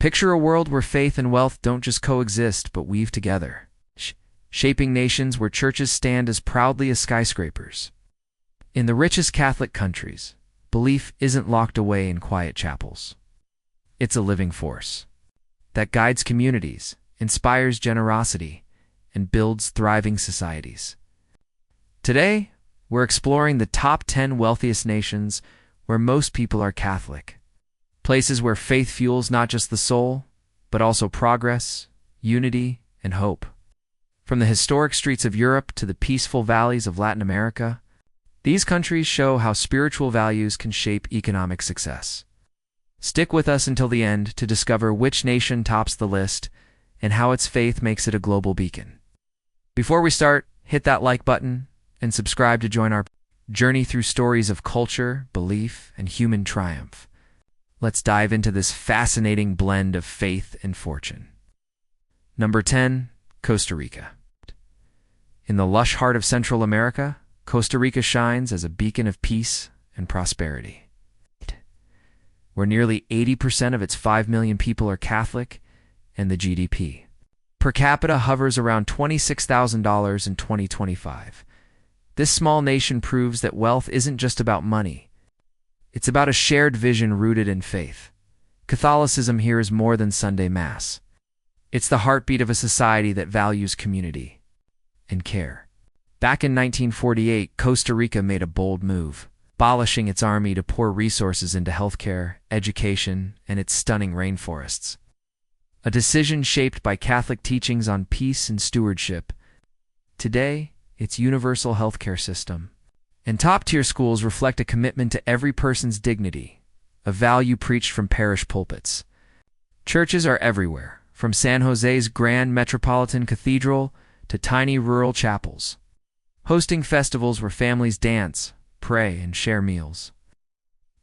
Picture a world where faith and wealth don't just coexist, but weave together, shaping nations where churches stand as proudly as skyscrapers. In the richest Catholic countries, belief isn't locked away in quiet chapels. It's a living force that guides communities, inspires generosity, and builds thriving societies. Today, we're exploring the top 10 wealthiest nations where most people are Catholic. Places where faith fuels not just the soul, but also progress, unity, and hope. From the historic streets of Europe to the peaceful valleys of Latin America, these countries show how spiritual values can shape economic success. Stick with us until the end to discover which nation tops the list and how its faith makes it a global beacon. Before we start, hit that like button and subscribe to join our journey through stories of culture, belief, and human triumph. Let's dive into this fascinating blend of faith and fortune. Number 10, Costa Rica. In the lush heart of Central America, Costa Rica shines as a beacon of peace and prosperity. Where nearly 80% of its 5 million people are Catholic, and the GDP per capita hovers around $26,000 in 2025. This small nation proves that wealth isn't just about money. It's about a shared vision rooted in faith. Catholicism here is more than Sunday Mass. It's the heartbeat of a society that values community and care. Back in 1948, Costa Rica made a bold move, abolishing its army to pour resources into healthcare, education, and its stunning rainforests. A decision shaped by Catholic teachings on peace and stewardship. Today, its universal healthcare system and top-tier schools reflect a commitment to every person's dignity, a value preached from parish pulpits. Churches are everywhere, from San Jose's grand metropolitan cathedral to tiny rural chapels, hosting festivals where families dance, pray, and share meals.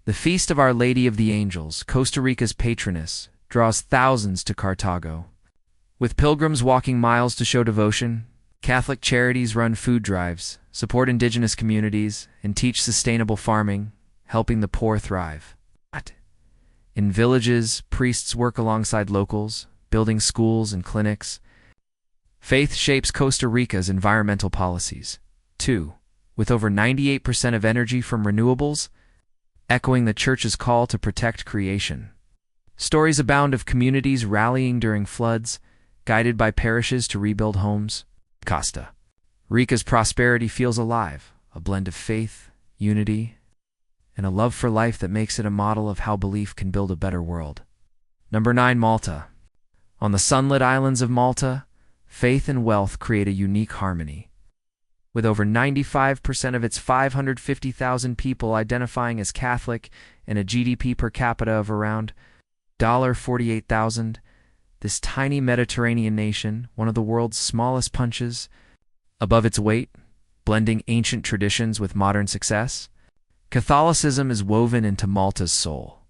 The Feast of Our Lady of the Angels, Costa Rica's patroness, draws thousands to Cartago. With pilgrims walking miles to show devotion, Catholic charities run food drives, support indigenous communities, and teach sustainable farming, helping the poor thrive. In villages, priests work alongside locals, building schools and clinics. Faith shapes Costa Rica's environmental policies, too, with over 98% of energy from renewables, echoing the Church's call to protect creation. Stories abound of communities rallying during floods, guided by parishes to rebuild homes. Costa Rica's prosperity feels alive, a blend of faith, unity, and a love for life that makes it a model of how belief can build a better world. Number 9, Malta. On the sunlit islands of Malta, faith and wealth create a unique harmony. With over 95% of its 550,000 people identifying as Catholic and a GDP per capita of around $48,000, this tiny Mediterranean nation, one of the world's smallest punches above its weight, blending ancient traditions with modern success, Catholicism is woven into Malta's soul.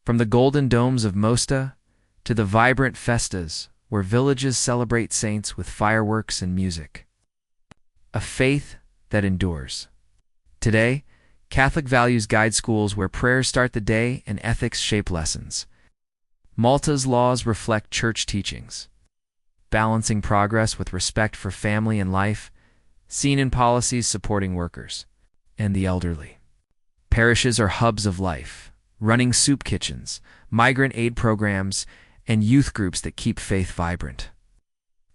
From the golden domes of Mosta to the vibrant festas where villages celebrate saints with fireworks and music. A faith that endures. Today, Catholic values guide schools where prayers start the day and ethics shape lessons. Malta's laws reflect church teachings, balancing progress with respect for family and life, seen in policies supporting workers and the elderly. Parishes are hubs of life, running soup kitchens, migrant aid programs, and youth groups that keep faith vibrant.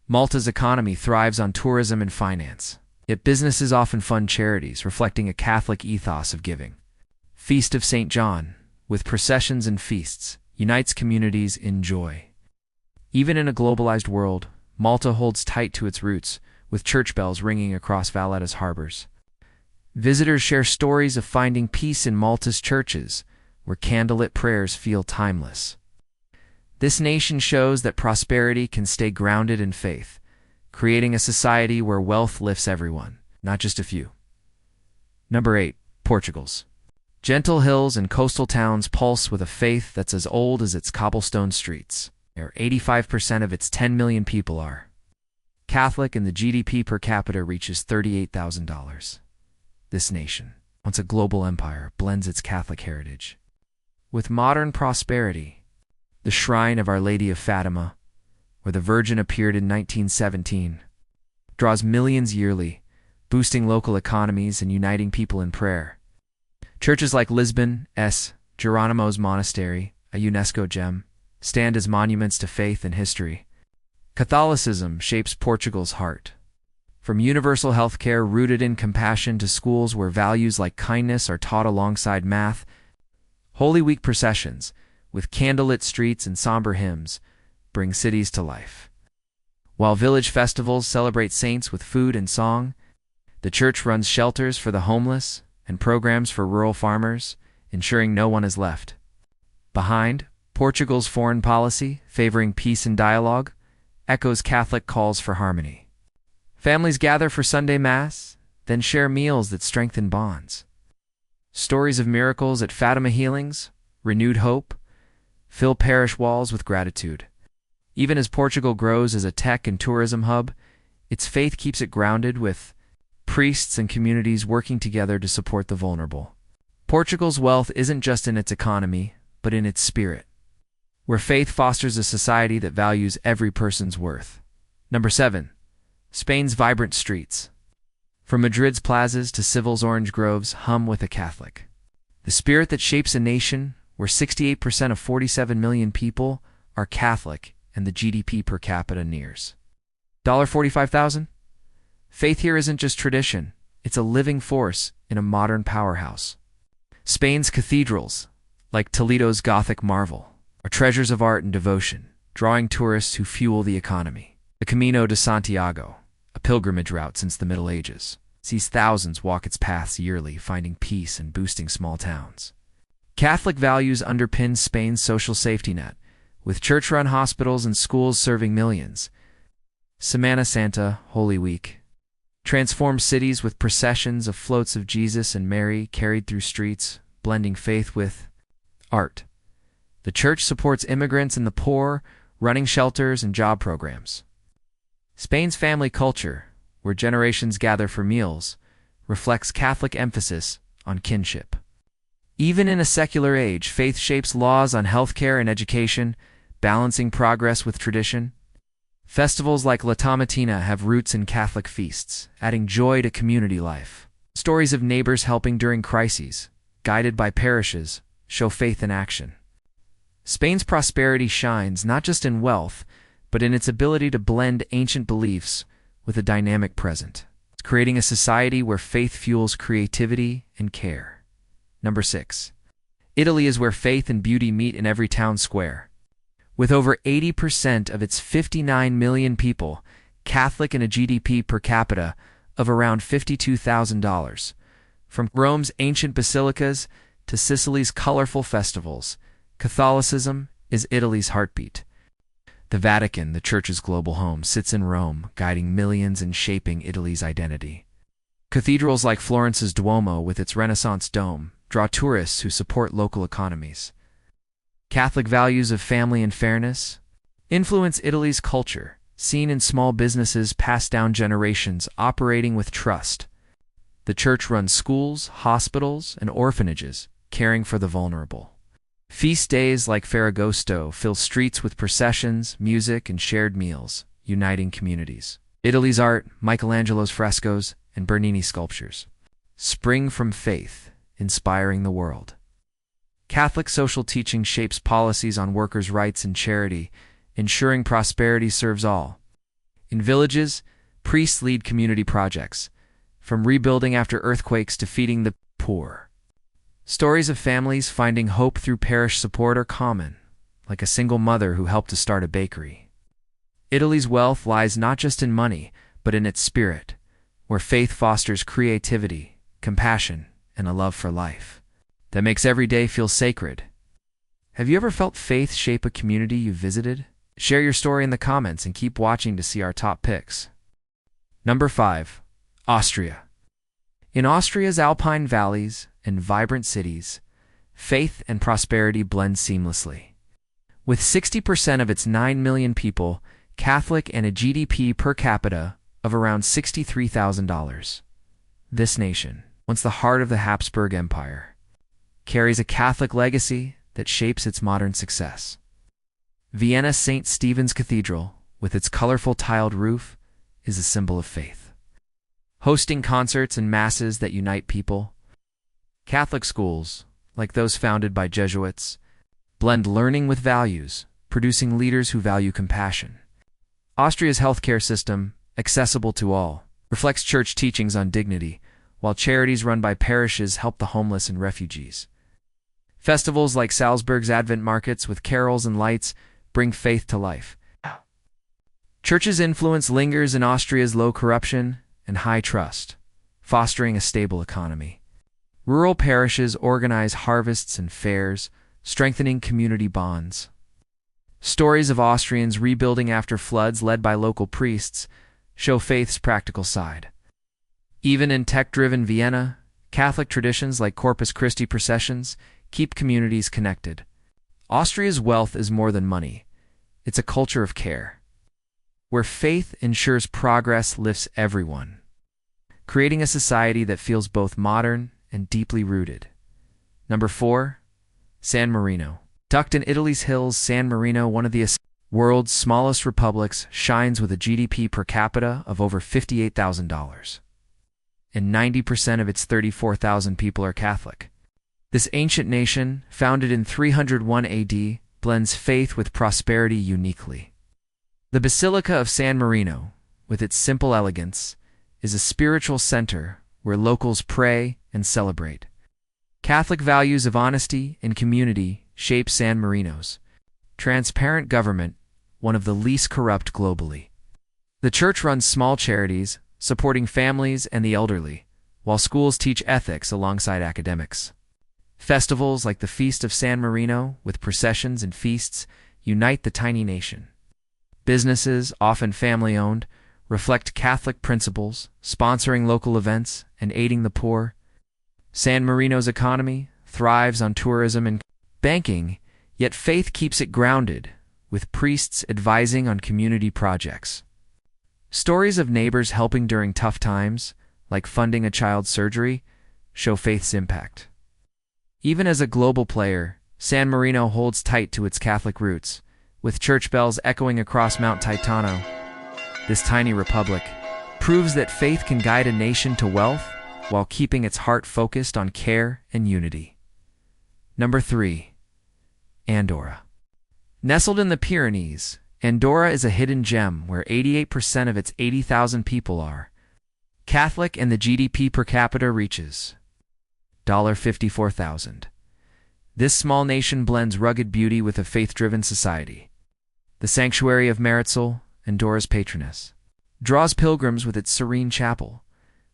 Malta's economy thrives on tourism and finance, yet businesses often fund charities, reflecting a Catholic ethos of giving. Feast of St. John, with processions and feasts, unites communities in joy. Even in a globalized world, Malta holds tight to its roots, with church bells ringing across Valletta's harbors. Visitors share stories of finding peace in Malta's churches, where candlelit prayers feel timeless. This nation shows that prosperity can stay grounded in faith, creating a society where wealth lifts everyone, not just a few. Number 8, Portugal's. Gentle hills and coastal towns pulse with a faith that's as old as its cobblestone streets, where 85% of its 10 million people are Catholic, and the GDP per capita reaches $38,000. This nation, once a global empire, blends its Catholic heritage with modern prosperity. The shrine of Our Lady of Fatima, where the Virgin appeared in 1917, draws millions yearly, boosting local economies and uniting people in prayer. Churches like Lisbon's Geronimo's Monastery, a UNESCO gem, stand as monuments to faith and history. Catholicism shapes Portugal's heart. From universal healthcare rooted in compassion to schools where values like kindness are taught alongside math, Holy Week processions, with candlelit streets and somber hymns, bring cities to life. While village festivals celebrate saints with food and song, the church runs shelters for the homeless and programs for rural farmers, ensuring no one is left behind. Portugal's foreign policy, favoring peace and dialogue, echoes Catholic calls for harmony. Families gather for Sunday Mass, then share meals that strengthen bonds. Stories of miracles at Fatima healings, renewed hope, fill parish walls with gratitude. Even as Portugal grows as a tech and tourism hub, its faith keeps it grounded, with priests and communities working together to support the vulnerable. Portugal's wealth isn't just in its economy, but in its spirit, where faith fosters a society that values every person's worth. Number 7. Spain's vibrant streets. From Madrid's plazas to Seville's orange groves hum with a Catholic. The spirit that shapes a nation where 68% of 47 million people are Catholic and the GDP per capita nears $45,000. Faith here isn't just tradition, it's a living force in a modern powerhouse. Spain's cathedrals, like Toledo's Gothic marvel, are treasures of art and devotion, drawing tourists who fuel the economy. The Camino de Santiago, a pilgrimage route since the Middle Ages, sees thousands walk its paths yearly, finding peace and boosting small towns. Catholic values underpin Spain's social safety net, with church-run hospitals and schools serving millions. Semana Santa, Holy Week, transforms cities with processions of floats of Jesus and Mary carried through streets, blending faith with art. The church supports immigrants and the poor, running shelters and job programs. Spain's family culture, where generations gather for meals, reflects Catholic emphasis on kinship. Even in a secular age, faith shapes laws on healthcare and education, balancing progress with tradition. Festivals like La Tomatina have roots in Catholic feasts, adding joy to community life. Stories of neighbors helping during crises, guided by parishes, show faith in action. Spain's prosperity shines not just in wealth, but in its ability to blend ancient beliefs with a dynamic present, creating a society where faith fuels creativity and care. Number 6. Italy is where faith and beauty meet in every town square. With over 80% of its 59 million people Catholic and a GDP per capita of around $52,000. From Rome's ancient basilicas to Sicily's colorful festivals, Catholicism is Italy's heartbeat. The Vatican, the Church's global home, sits in Rome, guiding millions and shaping Italy's identity. Cathedrals like Florence's Duomo, with its Renaissance dome, draw tourists who support local economies. Catholic values of family and fairness influence Italy's culture, seen in small businesses passed down generations operating with trust. The Church runs schools, hospitals, and orphanages, caring for the vulnerable. Feast days like Ferragosto fill streets with processions, music, and shared meals, uniting communities. Italy's art, Michelangelo's frescoes, and Bernini's sculptures, spring from faith, inspiring the world. Catholic social teaching shapes policies on workers' rights and charity, ensuring prosperity serves all. In villages, priests lead community projects, from rebuilding after earthquakes to feeding the poor. Stories of families finding hope through parish support are common, like a single mother who helped to start a bakery. Italy's wealth lies not just in money, but in its spirit, where faith fosters creativity, compassion, and a love for life that makes every day feel sacred. Have you ever felt faith shape a community you visited? Share your story in the comments and keep watching to see our top picks. Number 5. Austria. In Austria's alpine valleys and vibrant cities, faith and prosperity blend seamlessly. With 60% of its 9 million people Catholic and a GDP per capita of around $63,000, this nation, once the heart of the Habsburg Empire, carries a Catholic legacy that shapes its modern success. Vienna St. Stephen's Cathedral, with its colorful tiled roof, is a symbol of faith, hosting concerts and masses that unite people. Catholic schools, like those founded by Jesuits, blend learning with values, producing leaders who value compassion. Austria's healthcare system, accessible to all, reflects church teachings on dignity, while charities run by parishes help the homeless and refugees. Festivals like Salzburg's Advent markets with carols and lights bring faith to life. Church's influence lingers in Austria's low corruption and high trust, fostering a stable economy. Rural parishes organize harvests and fairs, strengthening community bonds. Stories of Austrians rebuilding after floods led by local priests show faith's practical side. Even in tech-driven Vienna, Catholic traditions like Corpus Christi processions keep communities connected. Austria's wealth is more than money. It's a culture of care, where faith ensures progress lifts everyone, creating a society that feels both modern and deeply rooted. Number 4. San Marino. Tucked in Italy's hills, San Marino, one of the world's smallest republics, shines with a GDP per capita of over $58,000. And 90% of its 34,000 people are Catholic. This ancient nation, founded in 301 AD, blends faith with prosperity uniquely. The Basilica of San Marino, with its simple elegance, is a spiritual center where locals pray and celebrate. Catholic values of honesty and community shape San Marino's transparent government, one of the least corrupt globally. The church runs small charities, supporting families and the elderly, while schools teach ethics alongside academics. Festivals like the Feast of San Marino, with processions and feasts, unite the tiny nation. Businesses, often family-owned, reflect Catholic principles, sponsoring local events and aiding the poor. San Marino's economy thrives on tourism and banking, yet faith keeps it grounded, with priests advising on community projects. Stories of neighbors helping during tough times, like funding a child's surgery, show faith's impact. Even as a global player, San Marino holds tight to its Catholic roots, with church bells echoing across Mount Titano. This tiny republic proves that faith can guide a nation to wealth while keeping its heart focused on care and unity. Number 3. Andorra. Nestled in the Pyrenees, Andorra is a hidden gem where 88% of its 80,000 people are Catholic, and the GDP per capita reaches $54,000. This small nation blends rugged beauty with a faith-driven society. The sanctuary of Maritzal, Andorra's patroness, draws pilgrims with its serene chapel,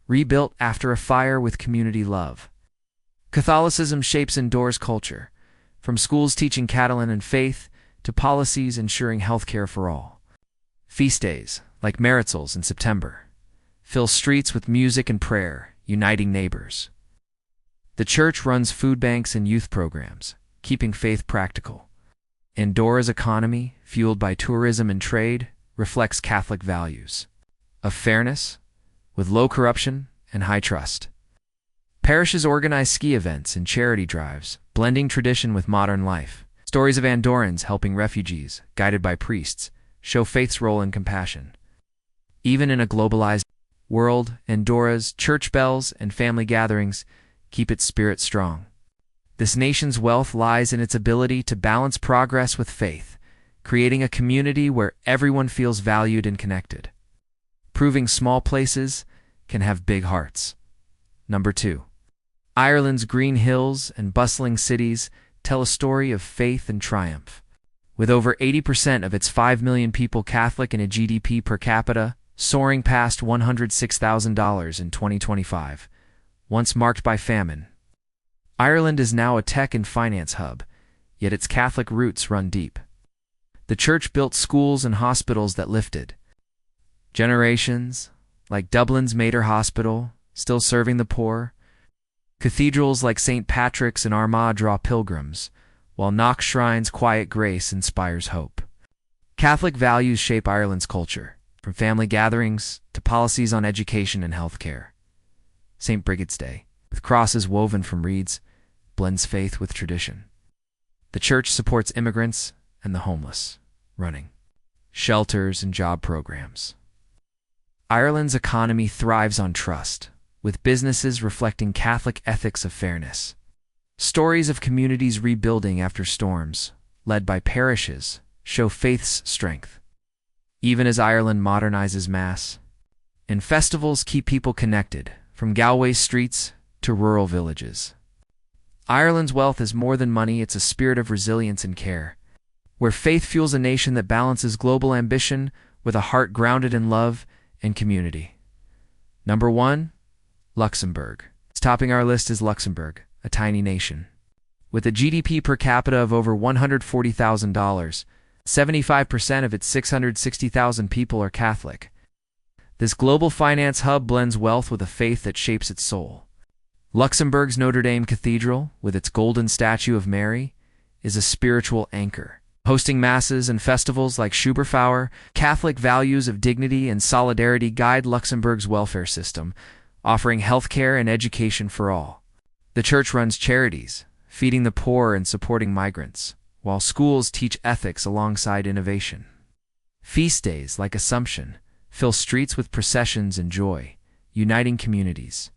rebuilt after a fire with community love. Catholicism shapes Andorra's culture, from schools teaching Catalan and faith to policies ensuring healthcare for all. Feast days, like Maritzal's in September, fill streets with music and prayer, uniting neighbors. The church runs food banks and youth programs, keeping faith practical. Andorra's economy, fueled by tourism and trade, reflects Catholic values of fairness, with low corruption and high trust. Parishes organize ski events and charity drives, blending tradition with modern life. Stories of Andorrans helping refugees, guided by priests, show faith's role in compassion. Even in a globalized world, Andorra's church bells and family gatherings keep its spirit strong. This nation's wealth lies in its ability to balance progress with faith, creating a community where everyone feels valued and connected. Proving small places can have big hearts. Number 2. Ireland's green hills and bustling cities tell a story of faith and triumph. With over 80% of its 5 million people Catholic and a GDP per capita soaring past $106,000 in 2025, once marked by famine. Ireland is now a tech and finance hub, yet its Catholic roots run deep. The church built schools and hospitals that lifted generations, like Dublin's Mater Hospital, still serving the poor. Cathedrals like St. Patrick's and Armagh draw pilgrims, while Knox Shrine's quiet grace inspires hope. Catholic values shape Ireland's culture, from family gatherings to policies on education and healthcare. St. Brigid's Day, with crosses woven from reeds, blends faith with tradition. The church supports immigrants and the homeless, running shelters and job programs. Ireland's economy thrives on trust, with businesses reflecting Catholic ethics of fairness. Stories of communities rebuilding after storms, led by parishes, show faith's strength. Even as Ireland modernizes Mass, and festivals keep people connected, from Galway streets to rural villages. Ireland's wealth is more than money, it's a spirit of resilience and care, where faith fuels a nation that balances global ambition with a heart grounded in love and community. Number 1, Luxembourg. Topping our list is Luxembourg, a tiny nation. With a GDP per capita of over $140,000, 75% of its 660,000 people are Catholic. This global finance hub blends wealth with a faith that shapes its soul. Luxembourg's Notre Dame Cathedral, with its golden statue of Mary, is a spiritual anchor. Hosting masses and festivals like Schuberfauer, Catholic values of dignity and solidarity guide Luxembourg's welfare system, offering healthcare and education for all. The church runs charities, feeding the poor and supporting migrants, while schools teach ethics alongside innovation. Feast days like Assumption fill streets with processions and joy, uniting communities.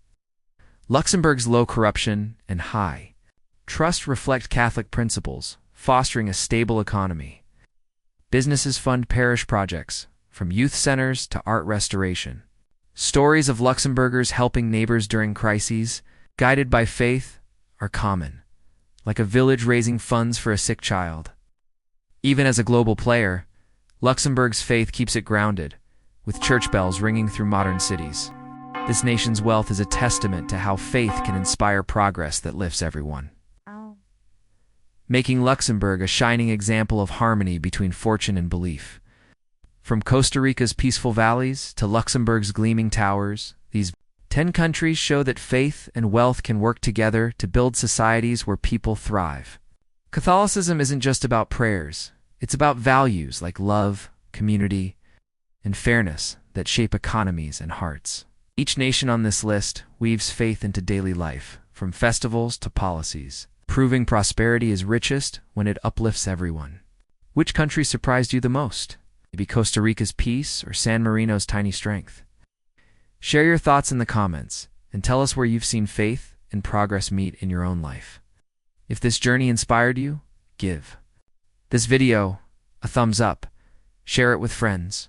Luxembourg's low corruption and high trust reflect Catholic principles, fostering a stable economy. Businesses fund parish projects, from youth centers to art restoration. Stories of Luxembourgers helping neighbors during crises, guided by faith, are common, like a village raising funds for a sick child. Even as a global player, Luxembourg's faith keeps it grounded, with church bells ringing through modern cities. This nation's wealth is a testament to how faith can inspire progress that lifts everyone, making Luxembourg a shining example of harmony between fortune and belief. From Costa Rica's peaceful valleys to Luxembourg's gleaming towers, these 10 countries show that faith and wealth can work together to build societies where people thrive. Catholicism isn't just about prayers, it's about values like love, community, and fairness that shape economies and hearts. Each nation on this list weaves faith into daily life, from festivals to policies, proving prosperity is richest when it uplifts everyone. Which country surprised you the most? Maybe Costa Rica's peace or San Marino's tiny strength? Share your thoughts in the comments and tell us where you've seen faith and progress meet in your own life. If this journey inspired you, give this video a thumbs up, share it with friends,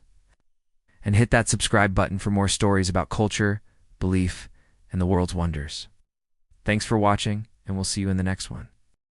and hit that subscribe button for more stories about culture, belief, and the world's wonders. Thanks for watching, and we'll see you in the next one.